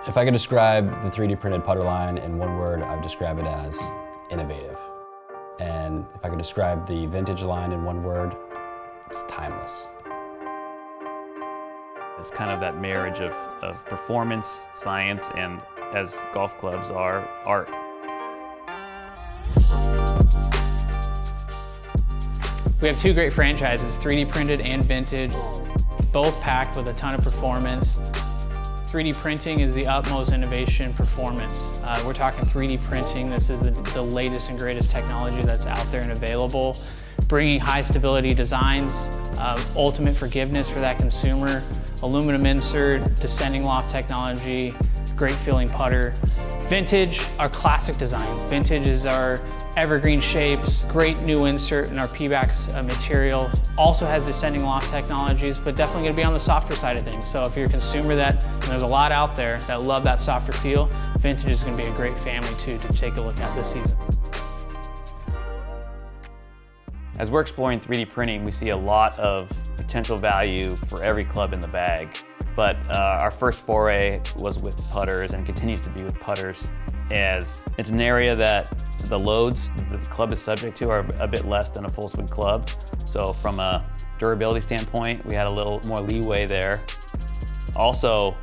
If I could describe the 3D printed putter line in one word, I would describe it as innovative. And if I could describe the vintage line in one word, it's timeless. It's kind of that marriage of performance, science, and as golf clubs are, art. We have two great franchises, 3D printed and vintage, both packed with a ton of performance. 3D printing is the utmost innovation performance. We're talking 3D printing. This is the latest and greatest technology that's out there and available. Bringing high stability designs, ultimate forgiveness for that consumer, aluminum insert, descending loft technology, great feeling putter. Vintage, our classic design. Vintage is our evergreen shapes, great new insert in our P-Bax material. Also has descending loft technologies, but definitely gonna be on the softer side of things. So if you're a consumer and there's a lot out there that love that softer feel, vintage is gonna be a great family too to take a look at this season. As we're exploring 3D printing, we see a lot of potential value for every club in the bag. But our first foray was with putters and continues to be with putters, as it's an area that the loads that the club is subject to are a bit less than a full swing club. So from a durability standpoint, we had a little more leeway there. Also,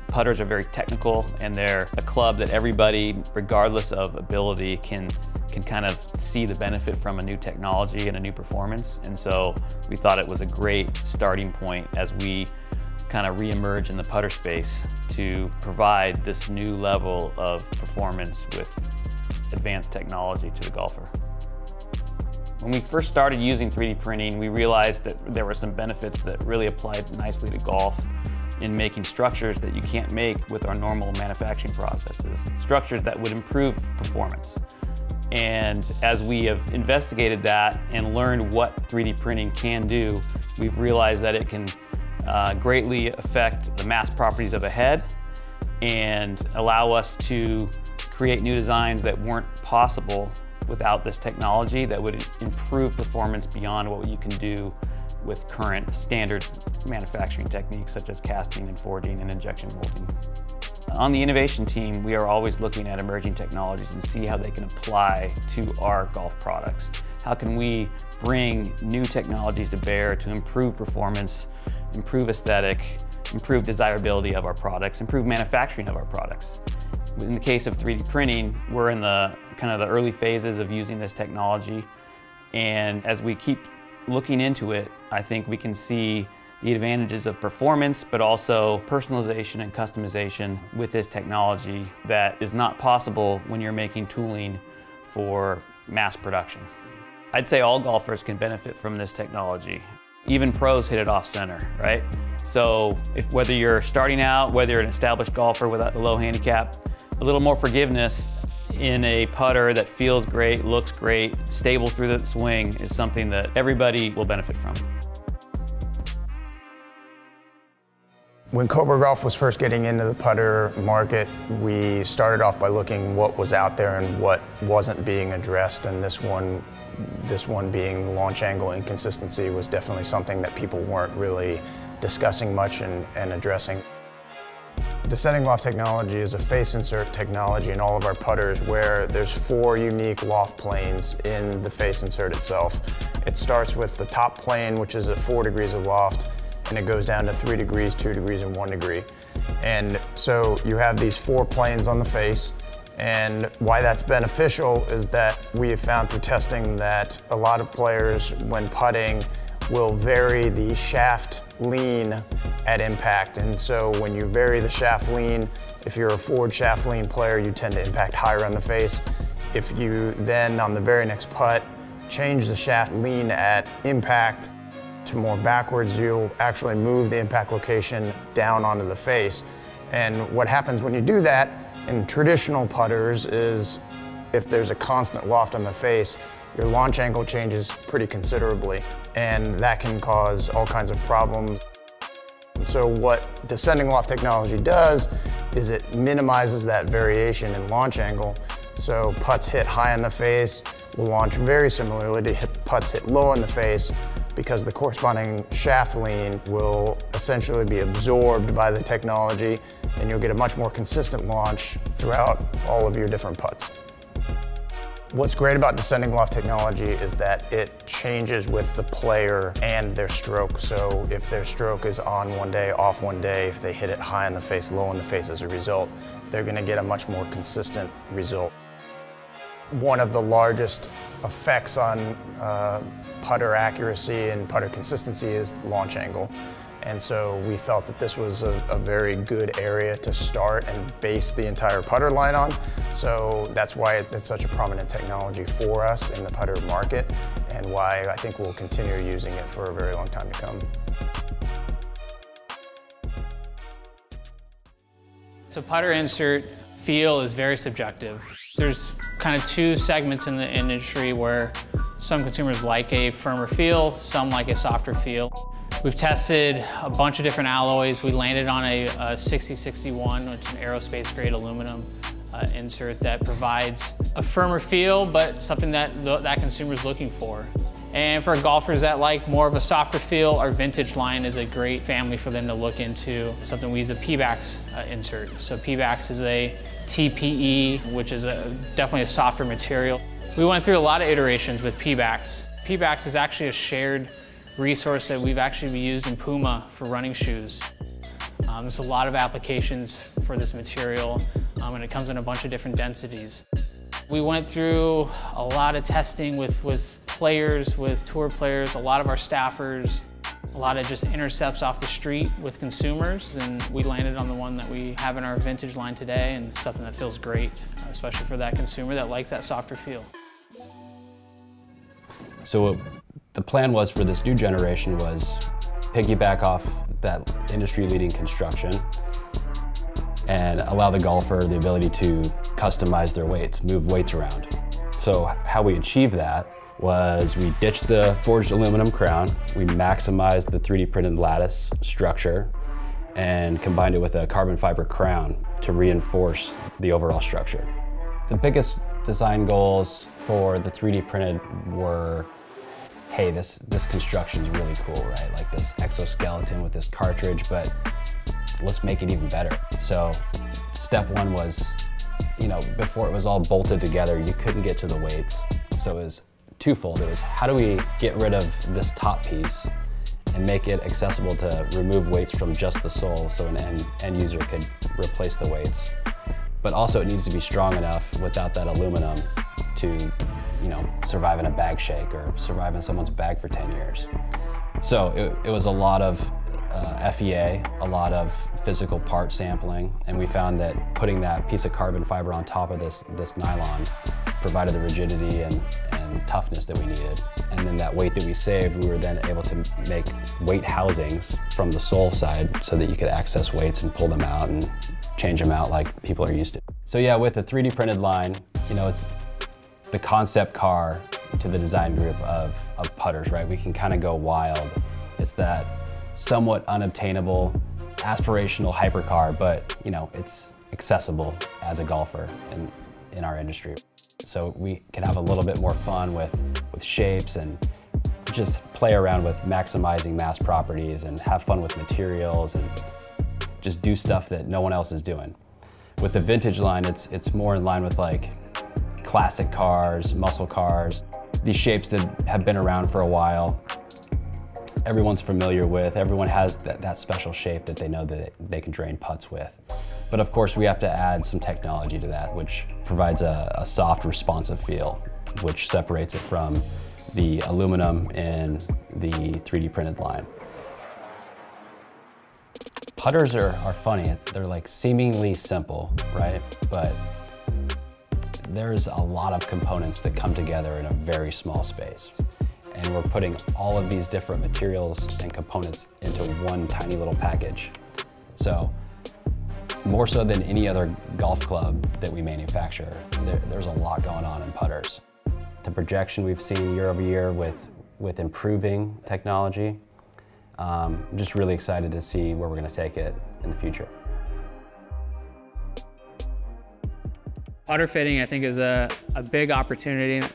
putters are very technical, and they're a club that everybody, regardless of ability, can kind of see the benefit from a new technology and a new performance. And so we thought it was a great starting point as we kind of re-emerge in the putter space to provide this new level of performance with advanced technology to the golfer. When we first started using 3D printing, we realized that there were some benefits that really applied nicely to golf in making structures that you can't make with our normal manufacturing processes, structures that would improve performance. And as we have investigated that and learned what 3D printing can do, we've realized that it can greatly affect the mass properties of a head and allow us to create new designs that weren't possible without this technology, that would improve performance beyond what you can do with current standard manufacturing techniques such as casting and forging and injection molding. On the innovation team, we are always looking at emerging technologies and see how they can apply to our golf products. How can we bring new technologies to bear to improve performance, improve aesthetic, improve desirability of our products, improve manufacturing of our products. In the case of 3D printing, we're in the kind of the early phases of using this technology, and as we keep looking into it, I think we can see the advantages of performance, but also personalization and customization with this technology that is not possible when you're making tooling for mass production. I'd say all golfers can benefit from this technology. Even pros hit it off center, right? So whether you're starting out, whether you're an established golfer with a low handicap, a little more forgiveness in a putter that feels great, looks great, stable through the swing is something that everybody will benefit from. When COBRA Golf was first getting into the putter market, we started off by looking what was out there and what wasn't being addressed, and this one being launch angle inconsistency was definitely something that people weren't really discussing much and addressing. Descending loft technology is a face insert technology in all of our putters where there's 4 unique loft planes in the face insert itself. It starts with the top plane, which is at 4 degrees of loft, and it goes down to 3 degrees, 2 degrees, and 1 degree. And so you have these 4 planes on the face, and why that's beneficial is that we have found through testing that a lot of players, when putting, will vary the shaft lean at impact. And so when you vary the shaft lean, if you're a forward shaft lean player, you tend to impact higher on the face. If you then, on the very next putt, change the shaft lean at impact to more backwards, you'll actually move the impact location down onto the face. And what happens when you do that in traditional putters is if there's a constant loft on the face, your launch angle changes pretty considerably, and that can cause all kinds of problems. So what descending loft technology does is it minimizes that variation in launch angle. So putts hit high on the face will launch very similarly to putts hit low on the face, because the corresponding shaft lean will essentially be absorbed by the technology, and you'll get a much more consistent launch throughout all of your different putts. What's great about descending loft technology is that it changes with the player and their stroke. So if their stroke is on one day, off one day, if they hit it high in the face, low in the face as a result, they're going to get a much more consistent result. One of the largest effects on putter accuracy and putter consistency is launch angle. And so we felt that this was a very good area to start and base the entire putter line on. So that's why it's such a prominent technology for us in the putter market, and why I think we'll continue using it for a very long time to come. So putter insert feel is very subjective. There's kind of two segments in the industry where some consumers like a firmer feel, some like a softer feel. We've tested a bunch of different alloys. We landed on a 6061, which is an aerospace grade aluminum insert that provides a firmer feel, but something that that consumer's looking for. And for golfers that like more of a softer feel, our vintage line is a great family for them to look into. Something we use a P-Bax insert. So P-Bax is a TPE, which is definitely a softer material. We went through a lot of iterations with P-Bax. P-Bax is actually a shared resource that we've actually used in Puma for running shoes. There's a lot of applications for this material, and it comes in a bunch of different densities. We went through a lot of testing with players, with tour players, a lot of our staffers, a lot of just intercepts off the street with consumers, and we landed on the one that we have in our vintage line today, and it's something that feels great, especially for that consumer that likes that softer feel. So the plan was for this new generation was piggyback off that industry-leading construction and allow the golfer the ability to customize their weights, move weights around. So how we achieved that was we ditched the forged aluminum crown, we maximized the 3D printed lattice structure, and combined it with a carbon fiber crown to reinforce the overall structure. The biggest design goals for the 3D printed were, hey, this construction is really cool, right? Like this exoskeleton with this cartridge, but let's make it even better. So step one was, before it was all bolted together, you couldn't get to the weights. So it was twofold. It was, how do we get rid of this top piece and make it accessible to remove weights from just the sole so an end user could replace the weights. But also it needs to be strong enough without that aluminum to survive in a bag shake or survive in someone's bag for 10 years. So it was a lot of FEA, a lot of physical part sampling, and we found that putting that piece of carbon fiber on top of this nylon provided the rigidity and toughness that we needed. And then that weight that we saved, we were then able to make weight housings from the sole side so that you could access weights and pull them out and change them out like people are used to. So yeah, with the 3D printed line, it's the concept car to the design group of putters, right? We can kind of go wild. It's that somewhat unobtainable, aspirational hypercar, but it's accessible as a golfer in our industry. So we can have a little bit more fun with shapes and just play around with maximizing mass properties and have fun with materials and just do stuff that no one else is doing. With the vintage line, it's more in line with like classic cars, muscle cars, these shapes that have been around for a while. Everyone's familiar with, everyone has that special shape that they know that they can drain putts with. But of course we have to add some technology to that, which provides a soft, responsive feel, which separates it from the aluminum in the 3D printed line. Putters are funny. They're like seemingly simple, right? But there's a lot of components that come together in a very small space. And we're putting all of these different materials and components into one tiny little package. So more so than any other golf club that we manufacture, there's a lot going on in putters. The projection we've seen year over year with improving technology, I'm just really excited to see where we're going to take it in the future. Putter fitting, I think, is a big opportunity.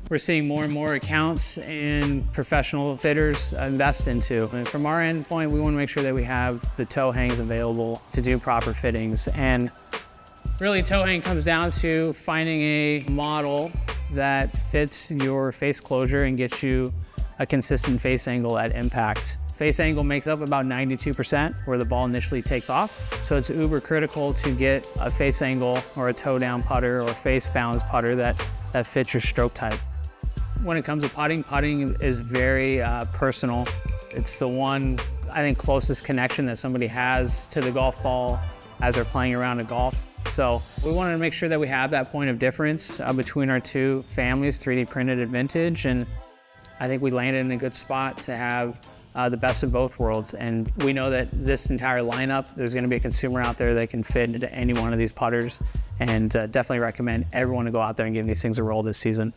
we're seeing more and more accounts and professional fitters invest into. And from our endpoint, we want to make sure that we have the toe hangs available to do proper fittings. And really, toe hang comes down to finding a model that fits your face closure and gets you a consistent face angle at impact. Face angle makes up about 92% where the ball initially takes off. So it's uber critical to get a face angle or a toe down putter or face balance putter that fits your stroke type. When it comes to putting, putting is very personal. It's the one, I think, closest connection that somebody has to the golf ball as they're playing around a golf. So we wanted to make sure that we have that point of difference between our two families, 3D printed and vintage. And I think we landed in a good spot to have the best of both worlds. And we know that this entire lineup, there's going to be a consumer out there that can fit into any one of these putters. And definitely recommend everyone to go out there and give these things a roll this season.